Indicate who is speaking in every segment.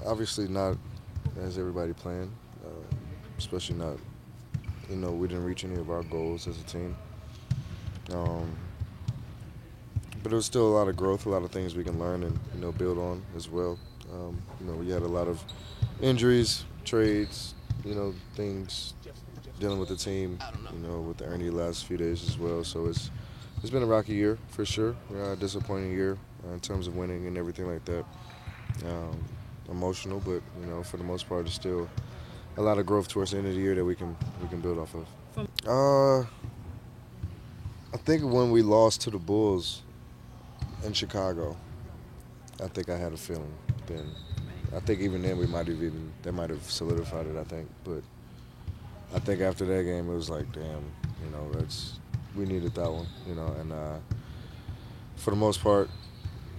Speaker 1: Obviously not as everybody planned, especially not, we didn't reach any of our goals as a team. Um, but it was still a lot of growth, a lot of things we can learn and, build on as well. We had a lot of injuries, trades, things dealing with the team, with Ernie the last few days as well. So it's been a rocky year for sure. A disappointing year in terms of winning and everything like that. Um, Emotional, but for the most part, it's still a lot of growth towards the end of the year that we can build off of. I think when we lost to the Bulls in Chicago, I think I had a feeling then. I think even then we might have even that might have solidified it. I think, but I think after that game it was like, damn, that's we needed that one, and for the most part,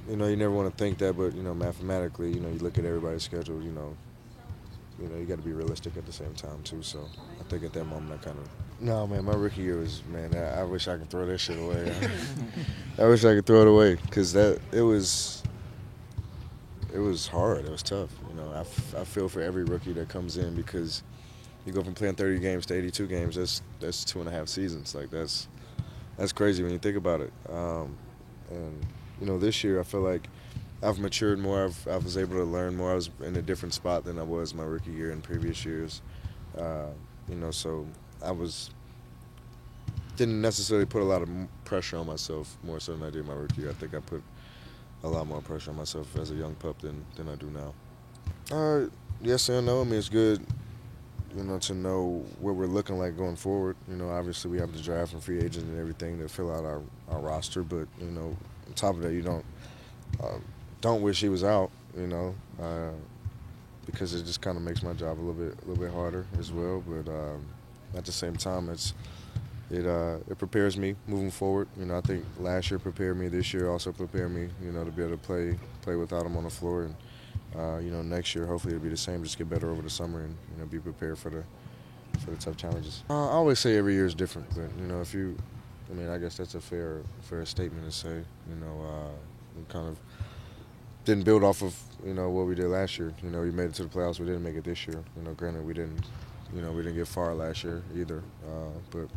Speaker 1: you never want to think that, but mathematically, you look at everybody's schedule, you got to be realistic at the same time too. So I think at that moment I kind of no man, my rookie year was man. I wish I could throw that shit away. I wish I could throw it away because it was hard. It was tough. I feel for every rookie that comes in because you go from playing 30 games to 82 games. That's 2.5 seasons. Like that's crazy when you think about it. And this year I feel like I've matured more. I was able to learn more. I was in a different spot than I was my rookie year and previous years. Uh, so I was didn't necessarily put a lot of pressure on myself more so than I did my rookie year. I think I put a lot more pressure on myself as a young pup than I do now. Yes and no. I mean, it's good, to know what we're looking like going forward. Obviously we have the draft and free agents and everything to fill out our roster, but on top of that, you uh, don't wish he was out. Because it just kind of makes my job a little bit harder as well. But at the same time, it prepares me moving forward. I think last year prepared me. This year also prepared me. To be able to play without him on the floor, and next year hopefully it'll be the same. Just get better over the summer and be prepared for the tough challenges. I always say every year is different, but if you, I mean, I guess that's a fair statement to say. We kind of didn't build off of what we did last year. We made it to the playoffs. We didn't make it this year. Granted we didn't get far last year either. But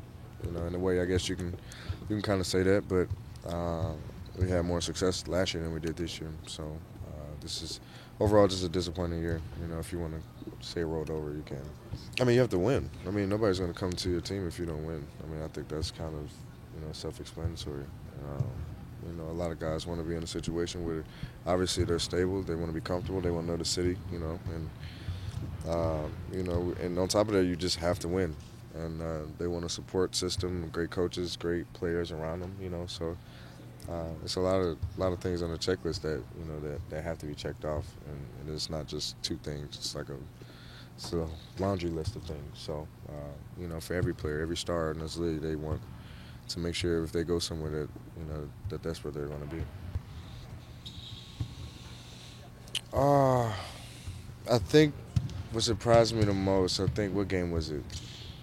Speaker 1: in a way, I guess you can kind of say that. But we had more success last year than we did this year. So this is overall just a disappointing year. If you want to say rolled over, you can. I mean, you have to win. I mean, nobody's going to come to your team if you don't win. I mean, I think that's kind of self-explanatory. Um, a lot of guys want to be in a situation where obviously they're stable, they want to be comfortable, they want to know the city, and on top of that, you just have to win. And they want a support system, great coaches, great players around them, So it's a lot of things on the checklist that that have to be checked off, and it's not just two things. It's a laundry list of things. So for every player, every star in this league, they want to make sure if they go somewhere that that's where they're going to be. Uh, I think what surprised me the most, I think, what game was it?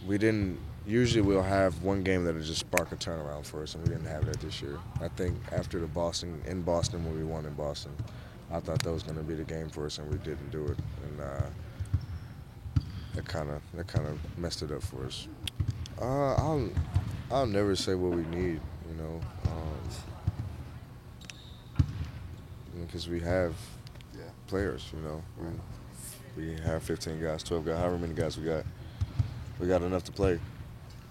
Speaker 1: We didn't. Usually we'll have one game that'll just spark a turnaround for us, and we didn't have that this year. I think after in Boston when we won in Boston, I thought that was going to be the game for us, and we didn't do it, and that kind of messed it up for us. Uh, I'll I'll never say what we need, because we have players, we have 15 guys, 12 guys, however many guys we got. We got enough to play,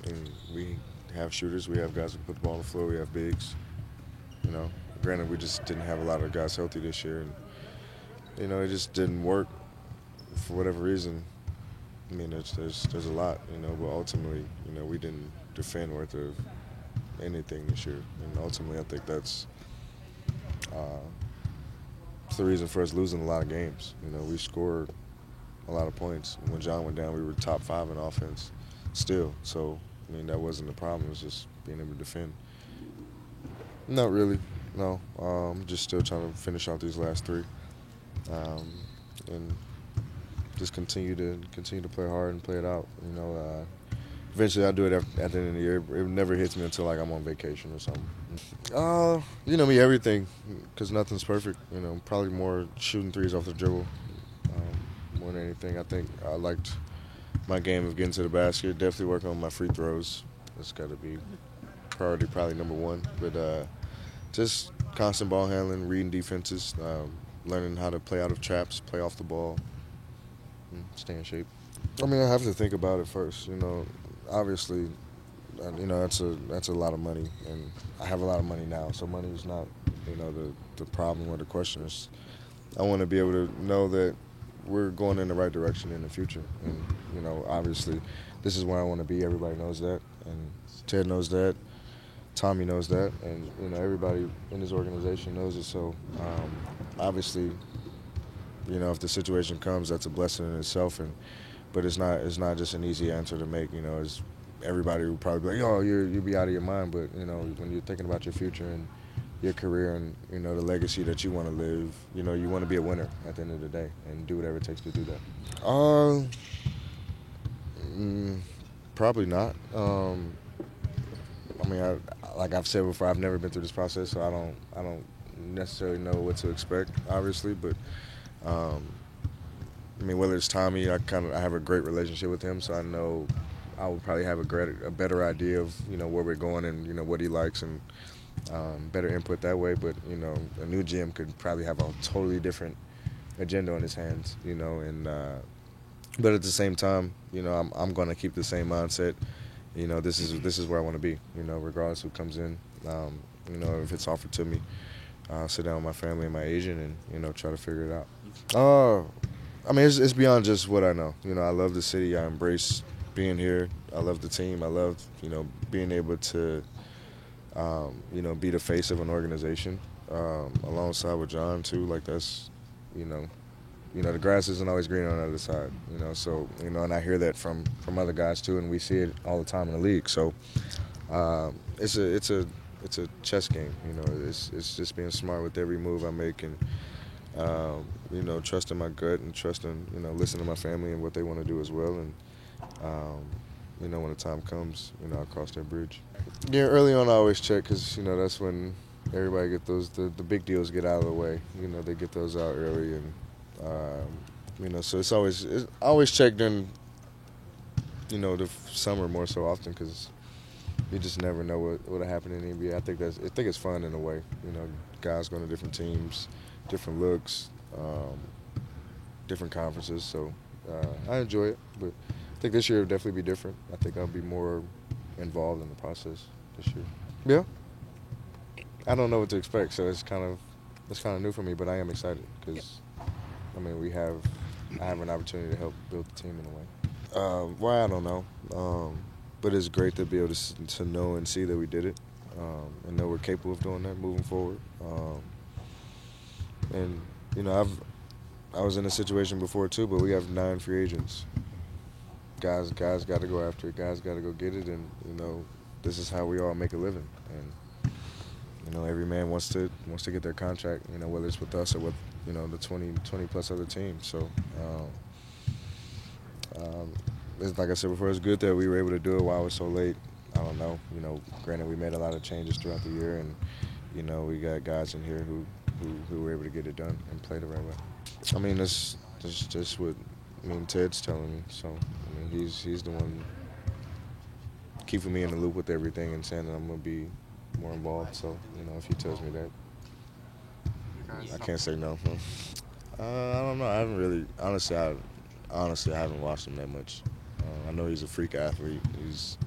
Speaker 1: and we have shooters. We have guys who put the ball on the floor. We have bigs. You know, Granted, we just didn't have a lot of guys healthy this year, and it just didn't work for whatever reason. I mean, there's a lot, but ultimately, we didn't defend worth of anything this year, and ultimately, I think uh, it's the reason for us losing a lot of games. We scored a lot of points. When John went down, we were top five in offense still. So, I mean, that wasn't the problem. It was just being able to defend. Not really, no. Just still trying to finish out these last three, um, and just continue to play hard and play it out. Eventually, I'll do it at the end of the year. It never hits me until like I'm on vacation or something. You know me, everything, because nothing's perfect. You know, probably more shooting threes off the dribble more than anything. I think I liked my game of getting to the basket. Definitely working on my free throws. That's got to be priority, probably number one. But just constant ball handling, reading defenses, learning how to play out of traps, play off the ball, and stay in shape. I mean, I have to think about it first. You know, obviously, you know that's a lot of money, and I have a lot of money now, so money is not, you know, the problem or the question. Is I want to be able to know that we're going in the right direction in the future, and you know, obviously, this is where I want to be. Everybody knows that, and Ted knows that. Tommy knows that, and you know everybody in his organization knows it. So obviously, you know, if the situation comes, that's a blessing in itself. And but it's not just an easy answer to make. You know, it's everybody will probably be like, oh, you'll be out of your mind. But you know, when you're thinking about your future and your career and you know the legacy that you want to live, you know, you want to be a winner at the end of the day and do whatever it takes to do that. Mm, Probably not. I mean, like I've said before, I've never been through this process, so I don't necessarily know what to expect, obviously. But um, I mean, whether it's Tommy, I have a great relationship with him, so I know I will probably have a better idea of you know where we're going and you know what he likes and better input that way. But you know, a new GM could probably have a totally different agenda on his hands, you know, and but at the same time, you know, I'm going to keep the same mindset. You know, this is where I want to be. You know, regardless who comes in. You know, if it's offered to me, I'll sit down with my family and my agent and you know try to figure it out. I mean, it's beyond just what I know. You know, I love the city. I embrace being here. I love the team. I love you know being able to you know be the face of an organization alongside with John too. Like that's you know the grass isn't always green on the other side, you know. So, you know, and I hear that from other guys too, and we see it all the time in the league. So, it's a chess game, you know. It's just being smart with every move I make, and you know, trusting my gut and trusting, you know, listening to my family and what they want to do as well. And you know, when the time comes, you know, I'll cross that bridge. Yeah, early on I always check because you know that's when everybody get those the big deals get out of the way. You know, they get those out early and. You know, so it's always checked in. You know, the summer more so often because you just never know what will happen in the NBA. I think it's fun in a way. You know, guys going to different teams, different looks, different conferences. So I enjoy it, but I think this year will definitely be different. I think I'll be more involved in the process this year. Yeah, I don't know what to expect, so it's kind of new for me, but I am excited because. I mean, I have an opportunity to help build the team in a way. Why I don't know, but it's great to be able to know and see that we did it, and know we're capable of doing that moving forward. And you know, I was in a situation before too, but we have 9 free agents. Guys got to go after it. Guys got to go get it, and you know, this is how we all make a living. And you know, every man wants to get their contract. You know, whether it's with us or with you know the 20 plus other teams. So, it's, like I said before, it's good that we were able to do it while it was so late. I don't know. You know, granted we made a lot of changes throughout the year, and you know we got guys in here who were able to get it done and play the right way. I mean, that's just what Ted's telling me. So I mean, he's the one keeping me in the loop with everything and saying that I'm gonna be more involved. So you know, if he tells me that, I can't say no. I don't know. I haven't really, honestly, I haven't watched him that much. I know he's a freak athlete. He's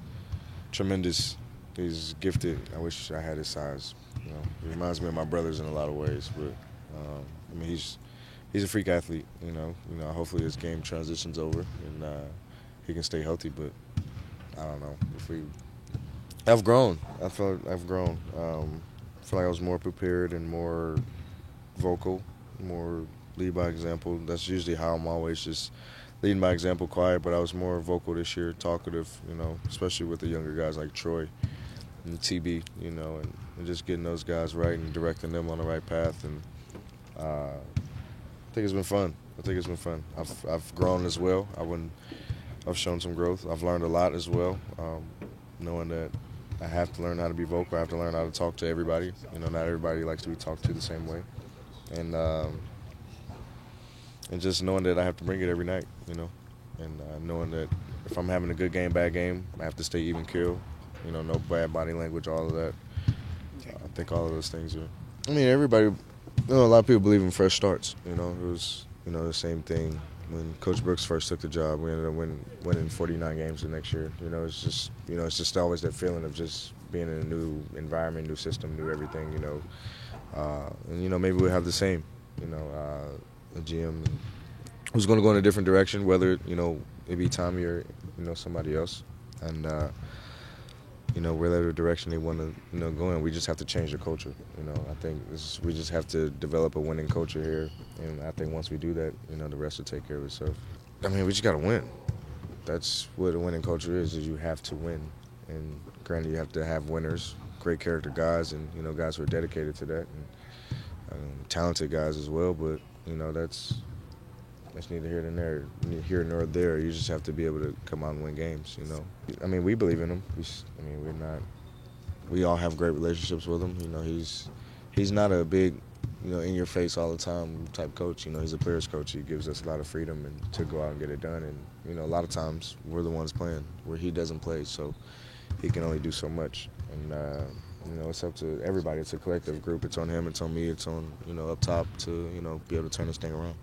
Speaker 1: tremendous. He's gifted. I wish I had his size. You know, he reminds me of my brothers in a lot of ways. But I mean, he's a freak athlete. You know. Hopefully his game transitions over and he can stay healthy. But I don't know if we. I've grown. I feel like I've grown. I feel like I was more prepared and more vocal, more lead by example. That's usually how I'm always just leading by example, quiet. But I was more vocal this year, talkative. You know, especially with the younger guys like Troy and TB. You know, and just getting those guys right and directing them on the right path. And I think it's been fun. I've grown as well. I wouldn't I've shown some growth. I've learned a lot as well, knowing that I have to learn how to be vocal. I have to learn how to talk to everybody. Not everybody likes to be talked to the same way, and and just knowing that I have to bring it every night. And knowing that if I'm having a good game, bad game, I have to stay even keel. No bad body language, all of that. I think all of those things are. I mean, everybody. A lot of people believe in fresh starts. It was the same thing when Coach Brooks first took the job. We ended up winning 49 games the next year. It's just always that feeling of just being in a new environment, new system, new everything. And maybe we'll have the same. A GM who's going to go in a different direction, whether it be Tommy or somebody else, and whatever direction they want to go in. We just have to change the culture. I think we just have to develop a winning culture here, and I think once we do that, the rest will take care of itself. I mean, we just got to win. That's what a winning culture is you have to win. And granted, you have to have winners, great character guys, and guys who are dedicated to that, and talented guys as well. But that's neither here nor there. You just have to be able to come out and win games. I mean, we believe in him. We're not. We all have great relationships with him. He's not a big, in your face all the time type coach. He's a player's coach. He gives us a lot of freedom and to go out and get it done. And a lot of times we're the ones playing where he doesn't play, so he can only do so much. And it's up to everybody. It's a collective group. It's on him. It's on me. It's on up top to be able to turn this thing around.